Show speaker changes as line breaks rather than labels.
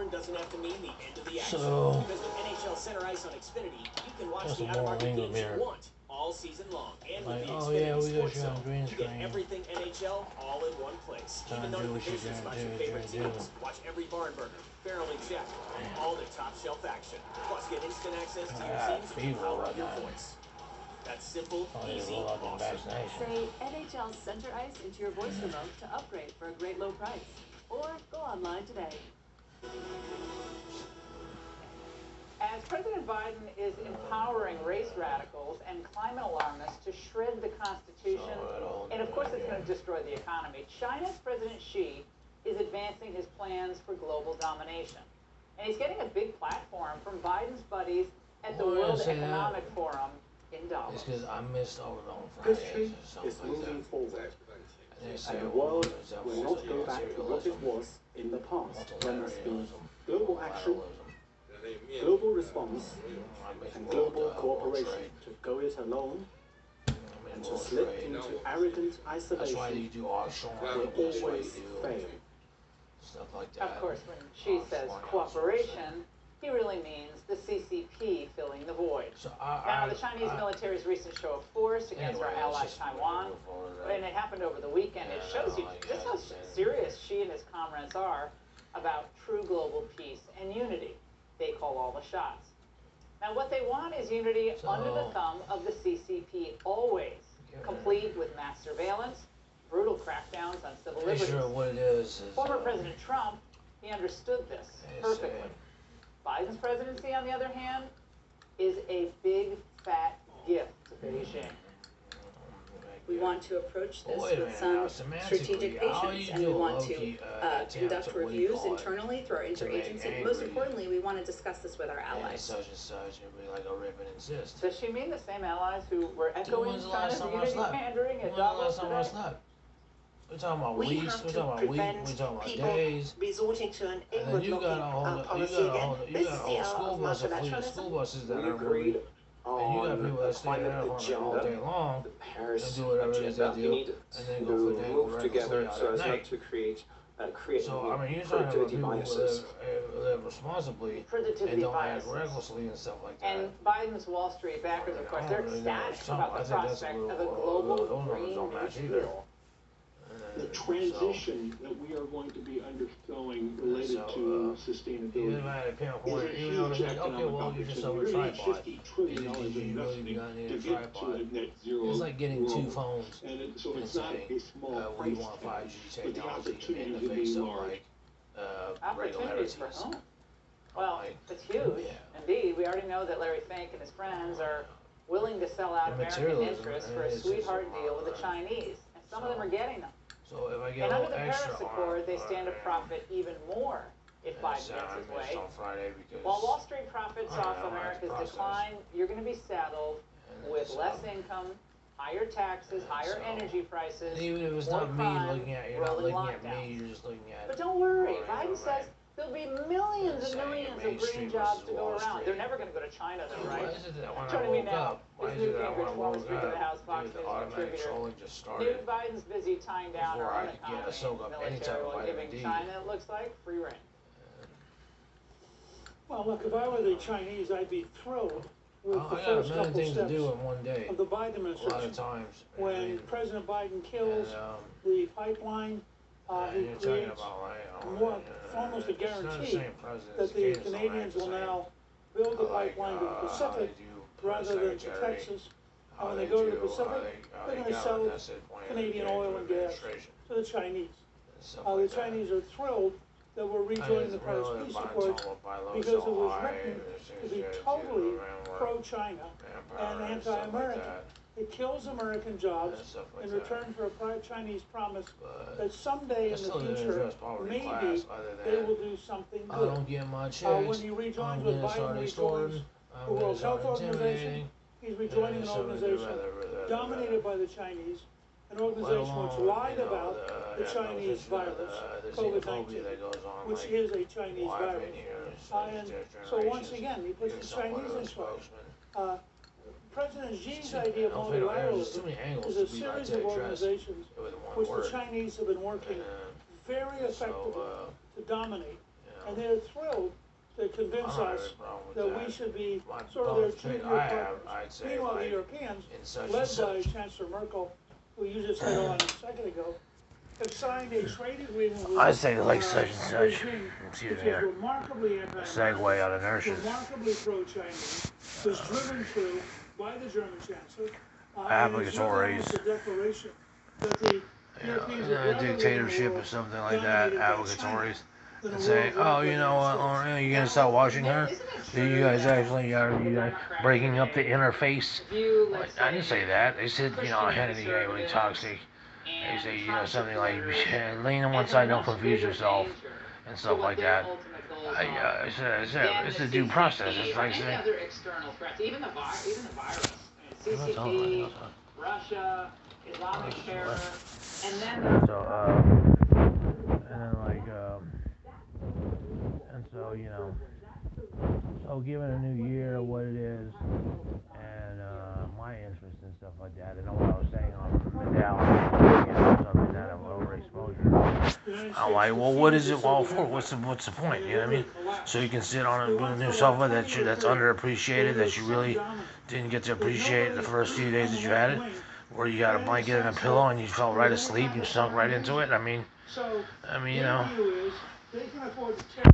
return doesn't have to mean the end of the action.
So,
Because with NHL Center Ice on Xfinity, you can watch
that's
the
a more
out-of-market
Ingram
games you
here.
want all season long. And with
Like,
the
oh
Xfinity
yeah, we got
Sports
you on
Zone,
green
you get
screen.
everything NHL all in one place. Even
Do what you
notifications
gotta
about your favorite
do.
teams. Watch every barn burner, barrel check, and all the top shelf action. Plus, get instant access to your teams and the power of your voice. That's simple, easy, awesome.
Say NHL Center Ice into your voice remote to upgrade for a great low price. Or go online today.
As President Biden is empowering race radicals and climate alarmists to shred the Constitution, and of course it's going to destroy the economy, China's President Xi is advancing his plans for global domination. And he's getting a big platform from Biden's buddies at the World Economic Forum in Davos.
It's because I missed over on Fridays
History
or something
is
like
moving
that.
forward,
And
and the world will not go back to what it was in the past, when there's been global action, global response, and global cooperation. To go it alone and to slip into arrogant
That's why
isolation
you do offshore.
will always fail.
Stuff like that.
Of course, when Xi says cooperation, he really means the CCP filling the void.
So
Now, the Chinese military's recent show of force against our ally Taiwan, and it happened over the weekend, it shows you just how serious Xi and his comrades are about true global peace and unity. They call all the shots. Now, what they want is unity under the thumb of the CCP always, complete with mass surveillance, brutal crackdowns on civil liberties.
Sure what it is
Former President Trump, he understood this perfectly. Biden's presidency, on the other hand, is a big, fat gift to Beijing.
We want to approach this with some strategic patience, and we want to conduct reviews internally through our interagency. Most importantly, we want to discuss this with our allies.
Such and such, and be like a rip and insist.
Does she mean the same allies who were echoing
When's the last
China's
time I
unity
slept?
pandering at
When's the last
Davos
time I
today?
slept? We're talking about
We
weeks,
have
we're
to
talking about weeks,
prevent
we're talking about
people
days.
resorting to an
And then
inward
you got
looking
a whole,
policy
you got a
again.
whole, you
This
got a
is the
whole
hour
school
of
bus, a fleet of
multilateralism.
school buses that
We
are
agreed
moving. And you got
on
people
the
that stay
climate
there all
agenda,
day long,
the
and
Paris
do whatever it is they
agenda. You
do,
need
and then
to
go for dangle
move together
recklessly
so
out
as
at
not
night.
to create
So, I mean, you're talking about
productivity
people who
biases.
live responsibly and
Productivity
don't act
biases.
recklessly and stuff like that.
And Biden's Wall Street backers, of course, they're ecstatic about the prospect of a global Green New Deal.
The transition that we are going to be undergoing related to sustainability
Even at a
is a
pinpoint, even though
huge
they think, okay,
economic
well, you just
opportunity.
sold a
You're going to need
tripod.
$50 trillion
Did
of
you really
investing
got need
to
a
get to
tripod?
a net zero
It's like getting two
world.
phones
And so
and
it's not
saying,
a small
we
price
want
tag,
5G
but the
technology in
opportunities
the
will
face
be
of
large.
like
Opportunities for
regularities.
whom? Well, it's huge. Indeed, we already know that Larry Fink and his friends are willing to sell out
And
American
materialism,
interests
and
for a
it's just
sweetheart
a
deal with the
lot, right?
Chinese, and some of them are getting them.
So if I get
And
a
under
little
the
extra
Paris Accord, they
arm,
stand to profit even more if Biden gets
I
his
missed
way.
on Friday because
While Wall Street profits
I don't
off
know, I have to
America's
process.
decline, you're going to be saddled
And
with
it's,
less income, higher taxes, higher
so-
energy prices,
and even if it's
more
not me
crime,
looking at you, you're not
rolling
looking at me,
lockdowns.
you're just looking at.
But don't worry,
Well,
Biden
you know,
says there'll be millions and
saying
millions of
Main
green
Street
jobs
versus
to go
Wall
around. They're
Street.
never going to go to China, though,
Why
right?
is it that when I
Joining me
woke
now
up, why
is
is
Newt
it that when
Gingrich,
I
former
woke
Speaker of the
up,
House, Fox
dude, the
News
automatic
contributor.
trolling just started?
Newt Biden's busy tying down
Before
our
I
own
could get a
economy
soak
and
up any type
military
of
while
vitamin
giving
D.
China, it looks like, free rein.
Well, look, if I were the Chinese, I'd be thrilled with
I
the
got a
first
million
couple
things to
steps
do in one day.
of the Biden
A lot of
administration.
times.
When President Biden kills
and,
the pipeline,
and
he
you're talking
creates
about like,
more, almost a
it's not the
guarantee
same president,
that
it's
the
Candace
Canadians will
Owens,
now build the
like,
pipeline to the
how
Pacific
they do press
rather than to
secretary,
Texas.
how
And when they
they
go to
do,
the Pacific,
how
they're
they
going to
got
sell
invested when
Canadian
they
oil
came
and
to
gas
administration
to the Chinese.
and stuff
The
like that.
Chinese are thrilled that we're
And
rejoining
it's
the Paris
really
Peace
about
Accords
Tom O'Brien,
because
so
it was
high,
written
it's
to be
just,
totally
around work,
pro-China
manpower
and
stuff like
anti-American.
that,
It kills American
and
jobs
stuff like
in
that.
return for a Chinese promise
But
that someday
I
in the
still didn't
future,
address poverty
maybe
class other
they
than
will do something
I
good.
don't get my checks.
When he rejoins
I'm
with
gonna
Biden,
start
rejoins
extorting.
the
I'm gonna
World
start
Health Organization,
intimidating.
he's rejoining an
and so
organization dominated by the Chinese, an organization which lied about the Chinese virus, COVID-19,
that goes on,
which
like,
is a Chinese
well, I've
virus.
been here
And
since
so once
generations.
again, he puts
You're
the
somewhat
Chinese
of a
in charge.
spokesman.
President Xi's idea of
Alfredo, there's too
multilateralism
many angles
is a
to be like
series
to
of
address
organizations
with one
which
word.
the Chinese have been working
And,
very effectively
so,
to dominate.
you know,
And they're thrilled convince us that we should be sort of their junior partners. Meanwhile, the Europeans, led by Chancellor Merkel, who you just heard on a second ago, have signed a trade agreement with
I say like such and such.
Beijing,
Excuse
which
me
is
here.
remarkably
Segue out of nurses.
remarkably pro-Chinese, was driven through by the German Chancellor.
Obligatories.
The declaration that the Europeans have
Dictatorship or something like that. Obligatories. And say, oh, you know what, Lauren, you gonna stop watching her? You guys actually are breaking up the interface? Like, I didn't say that. They said, you know, Hannity guy really toxic. They say, you know, something like, lean on one side, don't confuse yourself, and stuff like that. I said, it's a due process. It's like saying,
other external threats, even the virus, CCP, Russia, Islamic terror, and then
so, you know, so given a new year, what it is, and my interest and stuff like that, and what I was saying on Dallas, you know, something that of overexposure. I'm like, well, what is it all for? What's the point? You know what I mean? So you can sit on a new sofa that's underappreciated, that you really didn't get to appreciate the first few days that you had it, where you got a blanket and a pillow and you fell right asleep, you sunk right into it. I mean, you know.
They can afford to tear